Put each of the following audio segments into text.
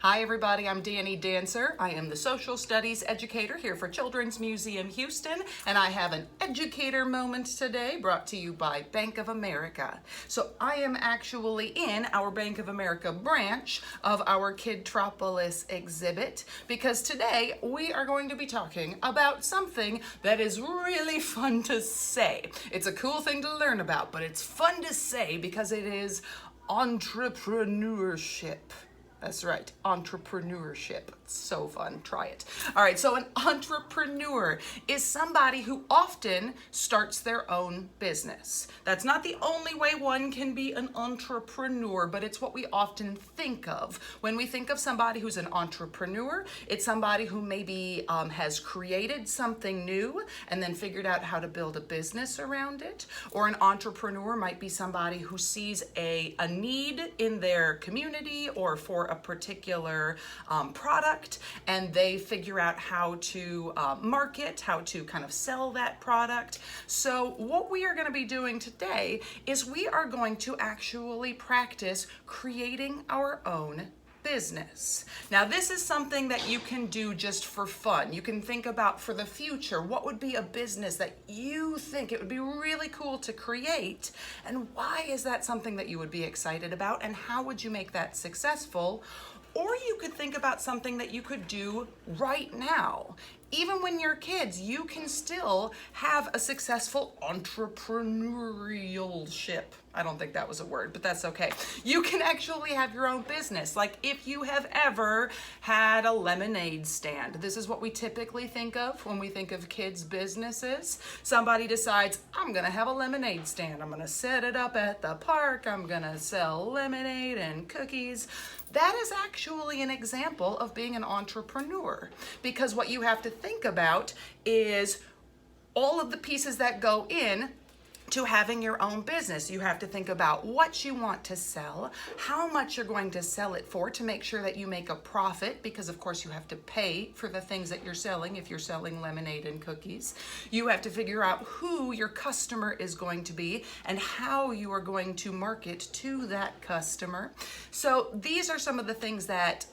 Hi everybody, I'm Danni Dancer. I am the social studies educator here for Children's Museum Houston, and I have an educator moment today brought to you by Bank of America. So I am actually in our Bank of America branch of our Kidtropolis exhibit because today we are going to be talking about something that is really fun to say. It's a cool thing to learn about, but it's fun to say because it is entrepreneurship. That's right, entrepreneurship. It's so fun, try it. All right, so an entrepreneur is somebody who often starts their own business. That's not the only way one can be an entrepreneur, but it's what we often think of. When we think of somebody who's an entrepreneur, it's somebody who maybe has created something new and then figured out how to build a business around it. Or an entrepreneur might be somebody who sees a need in their community or for a particular product, and they figure out how to market, how to kind of sell that product. So what we are going to be doing today is we are going to actually practice creating our own business. Now, this is something that you can do just for fun. You can think about for the future, what would be a business that you think it would be really cool to create, and why is that something that you would be excited about, and how would you make that successful? Or you could think about something that you could do right now. Even when you're kids, you can still have a successful entrepreneurialship. I don't think that was a word, but that's okay. You can actually have your own business. Like if you have ever had a lemonade stand. This is what we typically think of when we think of kids' businesses. Somebody decides, I'm gonna have a lemonade stand. I'm gonna set it up at the park. I'm gonna sell lemonade and cookies. That is actually an example of being an entrepreneur, because what you have to think about is all of the pieces that go in to having your own business. You have to think about what you want to sell, how much you're going to sell it for to make sure that you make a profit, because of course you have to pay for the things that you're selling if you're selling lemonade and cookies. You have to figure out who your customer is going to be and how you are going to market to that customer. So these are some of the things that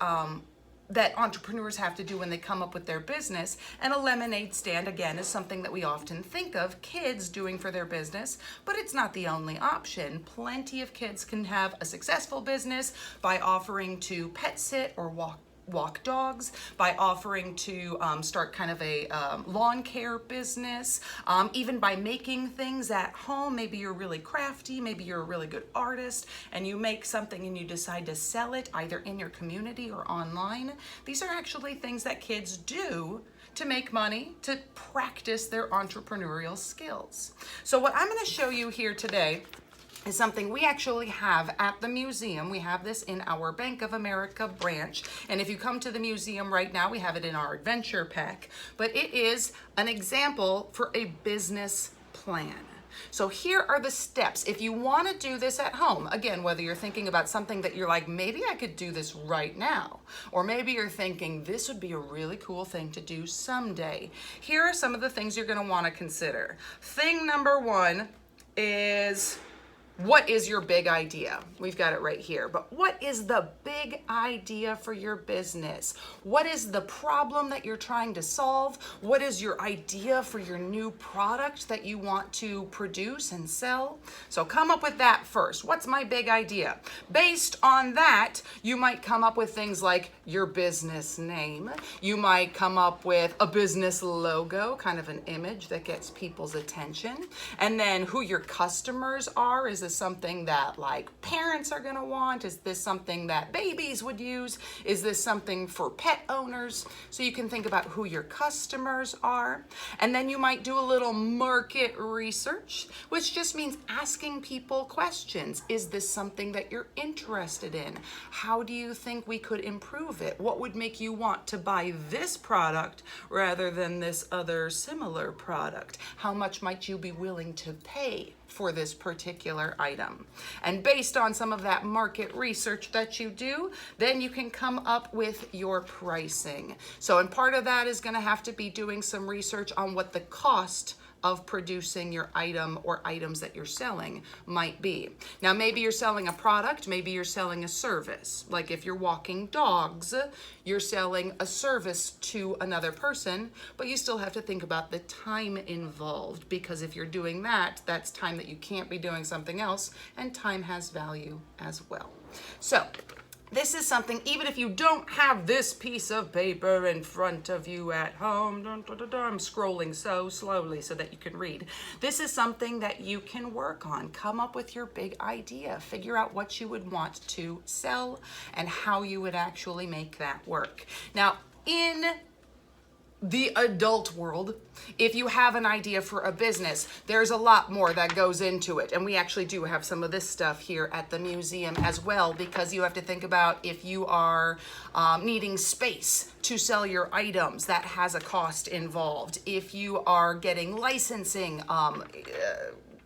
that entrepreneurs have to do when they come up with their business. And a lemonade stand, again, is something that we often think of kids doing for their business, but it's not the only option. Plenty of kids can have a successful business by offering to pet sit or walk dogs, by offering to start kind of a lawn care business, even by making things at home. Maybe you're really crafty, maybe you're a really good artist, and you make something and you decide to sell it either in your community or online. These are actually things that kids do to make money, to practice their entrepreneurial skills. So what I'm going to show you here today is something we actually have at the museum. We have this in our Bank of America branch. And if you come to the museum right now, we have it in our adventure pack. But it is an example for a business plan. So here are the steps. If you want to do this at home, again, whether you're thinking about something that you're like, maybe I could do this right now, or maybe you're thinking this would be a really cool thing to do someday. Here are some of the things you're going to want to consider. Thing number one is, what is your big idea? We've got it right here. But what is the big idea for your business? What is the problem that you're trying to solve? What is your idea for your new product that you want to produce and sell? So come up with that first. What's my big idea? Based on that, you might come up with things like your business name. You might come up with a business logo, kind of an image that gets people's attention. And then who your customers are. Is this something that like parents are gonna want? Is this something that babies would use? Is this something for pet owners? So you can think about who your customers are. And then you might do a little market research, which just means asking people questions. Is this something that you're interested in? How do you think we could improve it? What would make you want to buy this product rather than this other similar product? How much might you be willing to pay for this particular item? And based on some of that market research that you do, then you can come up with your pricing. So, and part of that is going to have to be doing some research on what the cost of producing your item or items that you're selling might be. Now, maybe you're selling a product, maybe you're selling a service. Like if you're walking dogs, you're selling a service to another person, but you still have to think about the time involved, because if you're doing that, that's time that you can't be doing something else, and time has value as well. So this is something, even if you don't have this piece of paper in front of you at home, I'm scrolling so slowly so that you can read. This is something that you can work on. Come up with your big idea. Figure out what you would want to sell and how you would actually make that work. Now, in the adult world, if you have an idea for a business, there's a lot more that goes into it. And we actually do have some of this stuff here at the museum as well, because you have to think about if you are needing space to sell your items, that has a cost involved. If you are getting licensing,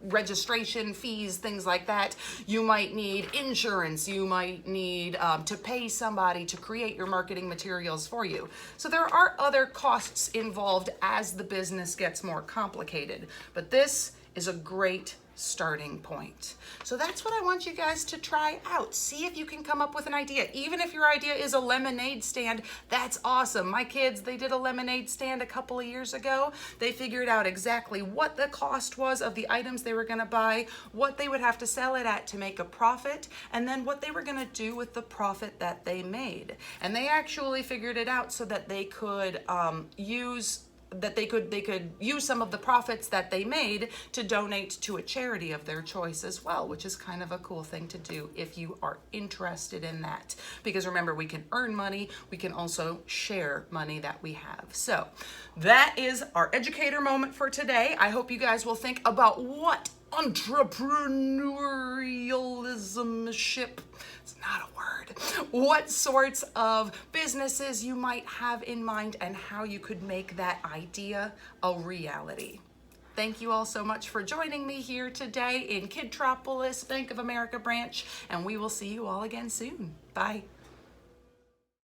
registration fees, things like that, you might need insurance, you might need to pay somebody to create your marketing materials for you. So there are other costs involved as the business gets more complicated, but this is a great starting point. So that's what I want you guys to try out. See if you can come up with an idea. Even if your idea is a lemonade stand, that's awesome. My kids, they did a lemonade stand a couple of years ago. They figured out exactly what the cost was of the items they were going to buy, what they would have to sell it at to make a profit, and then what they were going to do with the profit that they made. And they actually figured it out so that they could use some of the profits that they made to donate to a charity of their choice as well, which is kind of a cool thing to do if you are interested in that. Because remember, we can earn money, we can also share money that we have. So that is our educator moment for today. I hope you guys will think about what entrepreneurialism-ship, it's not a word, what sorts of businesses you might have in mind and how you could make that idea a reality. Thank you all so much for joining me here today in Kidtropolis Bank of America branch, and we will see you all again soon. Bye.